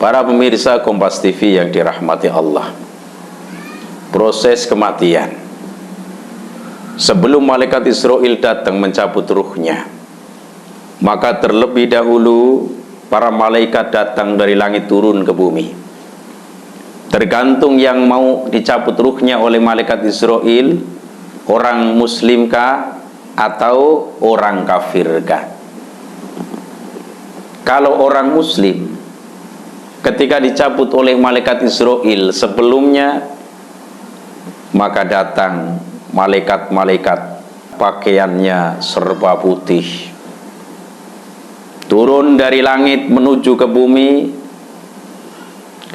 Para pemirsa Kompas TV yang dirahmati Allah, proses kematian. Sebelum malaikat Israil datang mencabut ruhnya, maka terlebih dahulu para malaikat datang dari langit turun ke bumi. Tergantung yang mau dicabut ruhnya oleh malaikat Israil, orang muslimkah atau orang kafirkah? Kalau orang muslim, ketika dicabut oleh malaikat Israil sebelumnya, maka datang malaikat-malaikat pakaiannya serba putih, turun dari langit menuju ke bumi,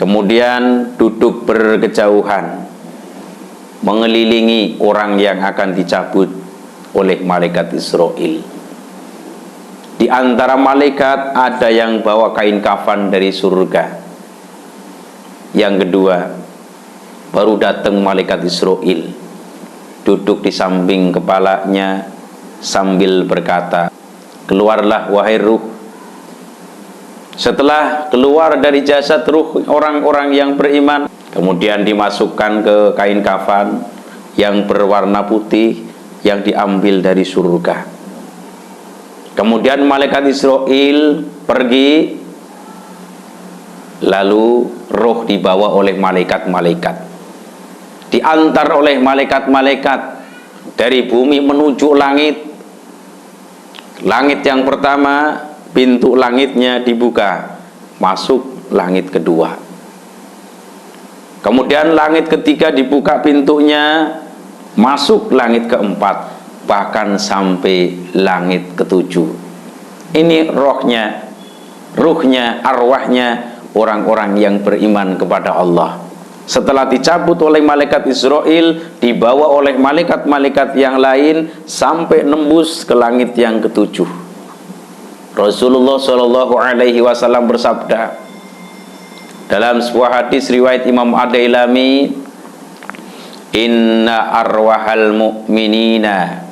kemudian duduk berkejauhan mengelilingi orang yang akan dicabut oleh malaikat Israil. Di antara malaikat ada yang bawa kain kafan dari surga. Yang kedua, baru datang malaikat Israil, duduk di samping kepalanya sambil berkata, "Keluarlah wahai ruh." Setelah keluar dari jasad ruh orang-orang yang beriman, kemudian dimasukkan ke kain kafan yang berwarna putih yang diambil dari surga. Kemudian malaikat Israil pergi, lalu roh dibawa oleh malaikat-malaikat, diantar oleh malaikat-malaikat dari bumi menuju langit. Langit yang pertama, pintu langitnya dibuka, masuk langit kedua. Kemudian langit ketiga dibuka pintunya, masuk langit keempat, bahkan sampai langit ketujuh. Ini rohnya, ruhnya, arwahnya orang-orang yang beriman kepada Allah. Setelah dicabut oleh malaikat Israil, dibawa oleh malaikat-malaikat yang lain sampai nembus ke langit yang ketujuh. Rasulullah Shallallahu Alaihi Wasallam bersabda dalam sebuah hadis riwayat Imam Ad-Dailami, "Inna arwahal mu'minina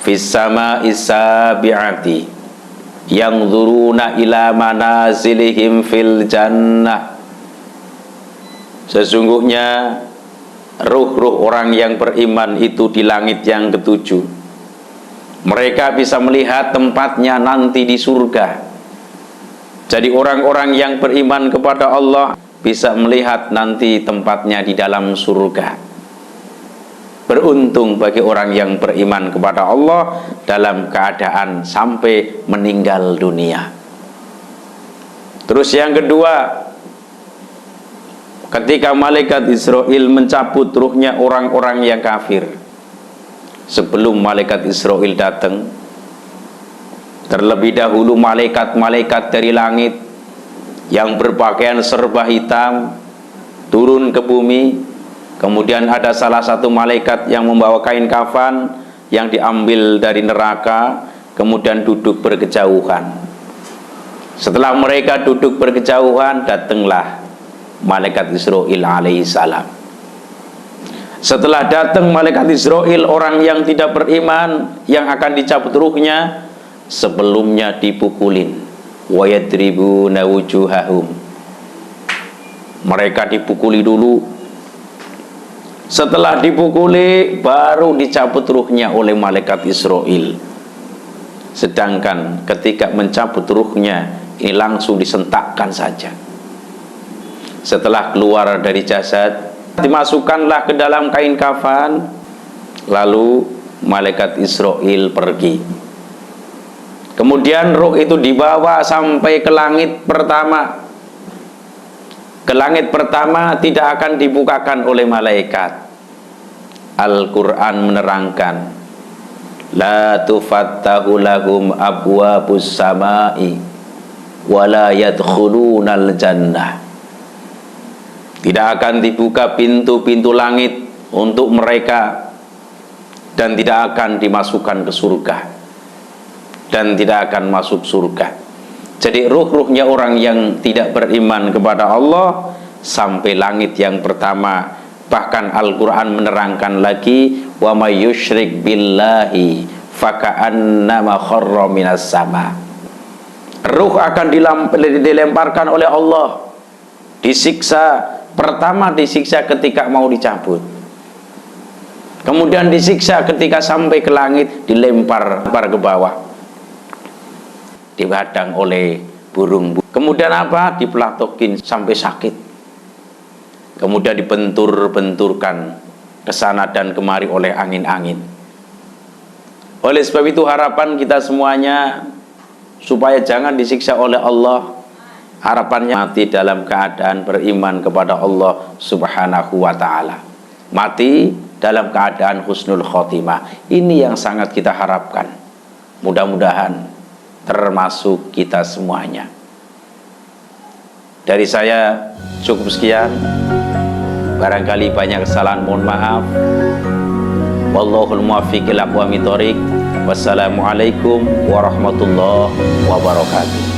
fis sama'i sabi'ati yanzuruna ila manazilihim fil jannah." Sesungguhnya ruh-ruh orang yang beriman itu di langit yang ketujuh, mereka bisa melihat tempatnya nanti di surga. Jadi orang-orang yang beriman kepada Allah bisa melihat nanti tempatnya di dalam surga. Beruntung bagi orang yang beriman kepada Allah dalam keadaan sampai meninggal dunia. Terus yang kedua, ketika malaikat Israil mencabut ruhnya orang-orang yang kafir, sebelum malaikat Israil datang, terlebih dahulu malaikat-malaikat dari langit yang berpakaian serba hitam turun ke bumi. Kemudian ada salah satu malaikat yang membawa kain kafan yang diambil dari neraka, kemudian duduk berkejauhan. Setelah mereka duduk berkejauhan, datanglah malaikat Israil alaihissalam. Setelah datang malaikat Israil, orang yang tidak beriman yang akan dicabut ruhnya sebelumnya dipukulin, wa yadribuna wujuhahum. Mereka dipukuli dulu. Setelah dipukuli, baru dicabut ruhnya oleh malaikat Israil. Sedangkan ketika mencabut ruhnya, ini langsung disentakkan saja. Setelah keluar dari jasad, dimasukkanlah ke dalam kain kafan, lalu malaikat Israil pergi. Kemudian ruh itu dibawa sampai ke langit pertama. Ke langit pertama tidak akan dibukakan oleh malaikat. Al-Quran menerangkan, la tufattahu lahum abwabus samai wala yadkhulunal jannah. Tidak akan dibuka pintu-pintu langit untuk mereka, dan tidak akan dimasukkan ke surga, dan tidak akan masuk surga. Jadi ruh-ruhnya orang yang tidak beriman kepada Allah sampai langit yang pertama. Bahkan Al-Quran menerangkan lagi, wa may yusyrik billahi faka'annama kharra minas sama. Ruh akan dilemparkan oleh Allah Disiksa, pertama disiksa ketika mau dicabut, kemudian disiksa ketika sampai ke langit, dilempar ke bawah, dihadang oleh burung. Kemudian apa? Dipelatokin sampai sakit. Kemudian dibentur-benturkan ke sana dan kemari oleh angin-angin. Oleh sebab itu harapan kita semuanya supaya jangan disiksa oleh Allah. Harapannya mati dalam keadaan beriman kepada Allah Subhanahu wa ta'ala, mati dalam keadaan husnul khotimah. Ini yang sangat kita harapkan. Mudah-mudahan termasuk kita semuanya. Dari saya cukup sekian. Barangkali banyak kesalahan, mohon maaf. Wallahul muwaffiq ila aqwamit thoriq. Wassalamualaikum warahmatullahi wabarakatuh.